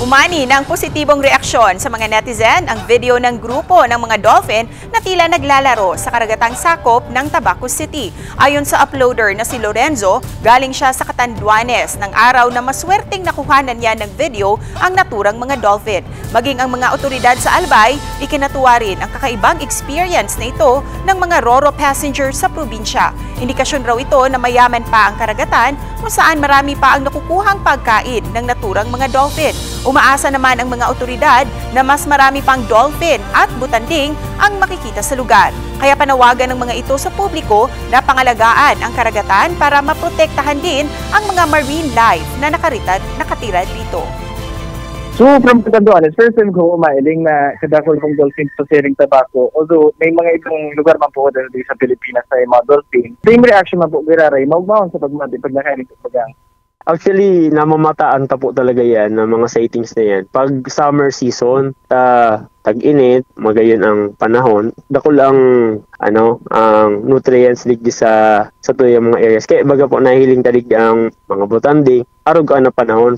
Umani ng positibong reaksyon sa mga netizen ang video ng grupo ng mga dolphin na tila naglalaro sa karagatang sakop ng Tabaco City. Ayon sa uploader na si Lorenzo, galing siya sa Catanduanes ng araw na maswerteng nakuhanan niya ng video ang naturang mga dolphin. Maging ang mga otoridad sa Albay, ikinatuwa rin ang kakaibang experience na ito ng mga Roro passengers sa probinsya. Indikasyon raw ito na mayaman pa ang karagatan kung saan marami pa ang nakukuhang pagkain ng naturang mga dolphin. Umaasa naman ang mga otoridad na mas marami pang dolphin at butanding ang makikita sa lugar. Kaya panawagan ng mga ito sa publiko na pangalagaan ang karagatan para maprotektahan din ang mga marine life na nakatira dito. So from Catanduanes, first time ko umailing na kadakol kong dolphin sa Siring Tabaco. Although may mga ibang lugar man po dito sa Pilipinas sa mga dolphin. Same reaction man po giraray, maubaon sa pagmati pag nakain ito pagang. Actually, namamataan ta po talaga yan ng mga sightings na yan. Pag summer season, tag-init, magayon ang panahon, dakol ang ang nutrients digdi sa tuyang mga areas. Kaya baga po nahiling talig ang mga botanding, arog na panahon.